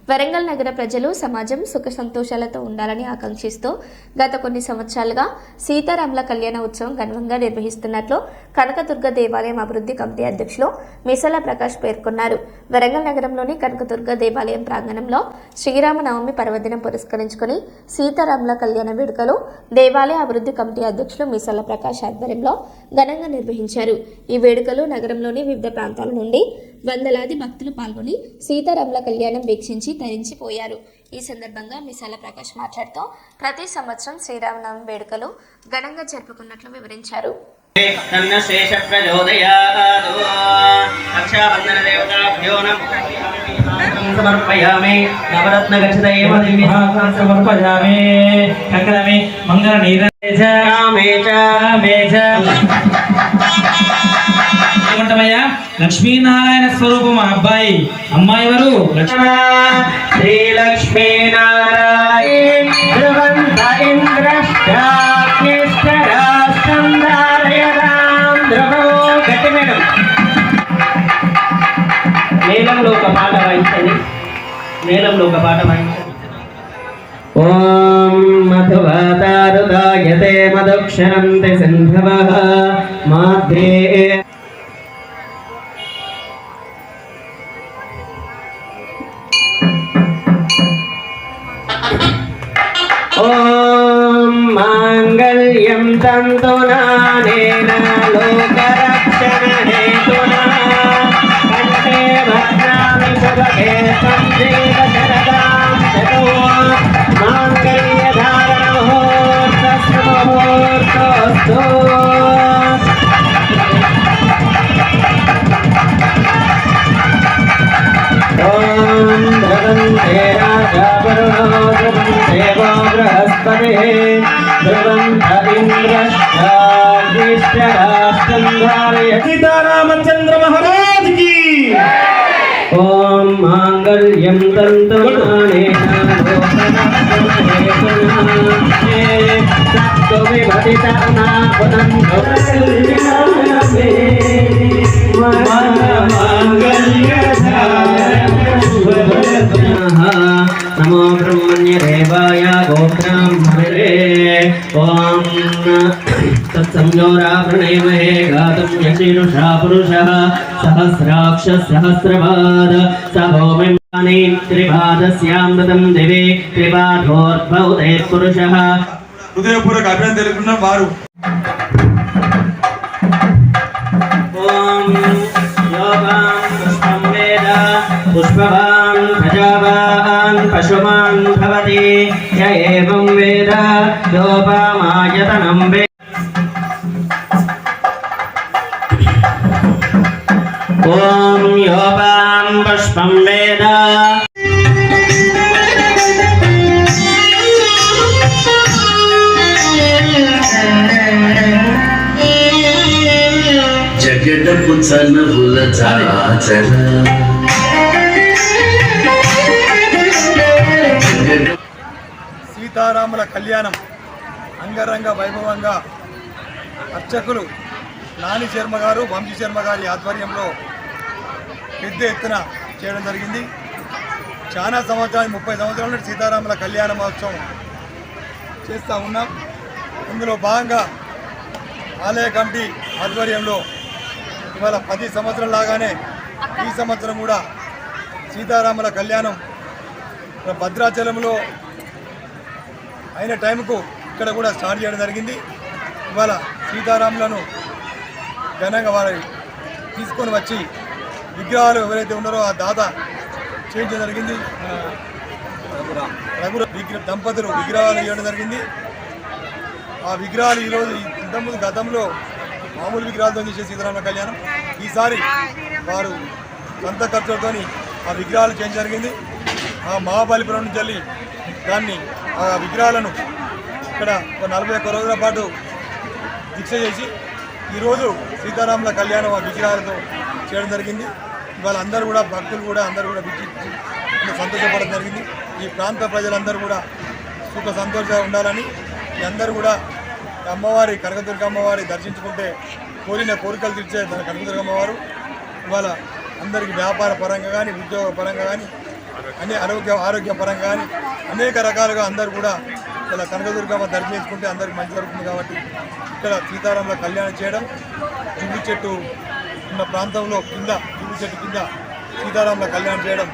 వరంగల్ నగర ప్రజలు సమాజం సుఖ సంతోషాలతో ఉండాలని ఆకాంక్షిస్తూ గత కొన్ని సంవత్సరాలుగా సీతారాముల కళ్యాణ ఉత్సవం ఘనంగా నిర్వహిస్తున్నట్లు కనకదుర్గ దేవాలయం అభివృద్ధి కమిటీ అధ్యక్షులు మిసల ప్రకాష్ పేర్కొన్నారు. వరంగల్ నగరంలోని కనకదుర్గ దేవాలయం ప్రాంగణంలో శ్రీరామనవమి పర్వదినం పురస్కరించుకుని సీతారాముల కళ్యాణ వేడుకలు దేవాలయ అభివృద్ధి కమిటీ అధ్యక్షులు మిసల ప్రకాష్ ఆధ్వర్యంలో ఘనంగా నిర్వహించారు. ఈ వేడుకలు నగరంలోని వివిధ ప్రాంతాల నుండి వందలాది భక్తులు పాల్గొని సీతారాముల కళ్యాణం వీక్షించి తరించిపోయారు. ఈ సందర్భంగా మిసాల ప్రకాష్ మాట్లాడుతూ ప్రతి సంవత్సరం శ్రీరామనవమి వేడుకలు ఘనంగా జరుపుకున్నట్లు వివరించారు. లక్ష్మీనారాయణ స్వరూపం అబ్బాయి అమ్మాయి వారు శ్రీ లక్ష్మీనారాయణ మేళంలో ఒక పాట వాయించండి. మేళంలో ఒక పాట వాయించండి. ఓం మధువాతారుదాయతే మధుక్షరంతి సింధవః మాధ్రే ఓం మాంగళ్యం తంతునానేన లోకరక్షణ హేతునా కంఠే భద్రామి శుభగే సంజీవ శరదాం శతో మాంగళ్యధారణ ముహూర్తస్తు ఓం ధ్రువంతే రాజా వరుణో ధ్రువంతే బృహస్పతి ధ్రువంత ఇంద్రశ్చాగ్నిశ్చరాష్టంధారయ సీతారామచంద్ర మహారాజ్ కి ఓం మాంగళ్యం తంతునానేన నమో బ్రహ్మణ్య దేవాయ గోబ్రాహ్మణే ఓం తత్సంయోరావృణేమహే గాతుం యశీరుషా పురుషః సహస్రాక్ష సహస్రపాద సహోమిమాని త్రిపాదస్యామృతం దివే త్రిపాదోర్భవతే పురుషః. హృదయపూర్వక అభినందనలు తెలుపుతున్న వారు ఓం యోగాం పుష్పం వేద పుష్పవాన్ ప్రజావాన్ పశుమాన్ భవతి య ఏవం వేద యోపామాయతనం వేద. ఓం యోపాం పుష్పం వేద జగడపు చనువుల చాచర సీతారాముల కళ్యాణం అంగరంగ వైభవంగా అర్చకులు నాని శర్మ గారు వంశీ శర్మ గారి ఆధ్వర్యంలో పెద్ద ఎత్తున చేయడం జరిగింది. చాలా సంవత్సరాలు 30 సంవత్సరాల నుండి సీతారాముల కళ్యాణ మహోత్సవం చేస్తూ ఉన్నాం. ఇందులో భాగంగా ఆలయ కమిటీ ఆధ్వర్యంలో ఇవాళ 10 సంవత్సరాల లాగానే ఈ సంవత్సరం కూడా సీతారాముల కళ్యాణం భద్రాచలంలో అయిన టైంకు ఇక్కడ కూడా స్టార్ట్ చేయడం జరిగింది. ఇవాళ సీతారాములను ఘనంగా వారి తీసుకొని వచ్చి విగ్రహాలు ఎవరైతే ఉన్నారో ఆ దాత చేయించడం జరిగింది. రఘు దంపతులు విగ్రహాలు ఇవ్వడం జరిగింది. ఆ విగ్రహాలు ఈరోజు ఇంతకుముందు గతంలో మామూలు విగ్రహాలతో చేసే సీతారాముల కళ్యాణం ఈసారి వారు సొంత ఖర్చులతో ఆ విగ్రహాలు చేయడం జరిగింది. ఆ మహాబలిపురం నుంచి వెళ్ళి దాన్ని ఆ విగ్రహాలను ఇక్కడ ఒక 41 రోజుల పాటు దీక్ష చేసి ఈరోజు సీతారాముల కళ్యాణం ఆ విగ్రహాలతో చేయడం జరిగింది. ఇవాళ అందరూ కూడా భక్తులు కూడా అందరూ కూడా వీక్షించి సంతోషపడడం జరిగింది. ఈ ప్రాంత ప్రజలందరూ కూడా సుఖ సంతోషంగా ఉండాలని అందరూ కూడా అమ్మవారి కనకదుర్గ అమ్మవారి దర్శించుకుంటే కోరిన కోరికలు తీర్చే కనకదుర్గ అమ్మవారు ఇవాళ అందరికీ వ్యాపార పరంగా కానీ ఉద్యోగ పరంగా కానీ అనే ఆరోగ్యపరంగా కానీ అనేక రకాలుగా అందరూ కూడా ఇలా కనకదుర్గమ్మ దర్శనం చేసుకుంటే అందరికి మంచి జరుగుతుంది కాబట్టి ఇక్కడ సీతారాముల కళ్యాణం చేయడం, జువ్వి చెట్టు ఉన్న ప్రాంతంలో కింద జువ్వి చెట్టు కింద సీతారాముల కళ్యాణం చేయడం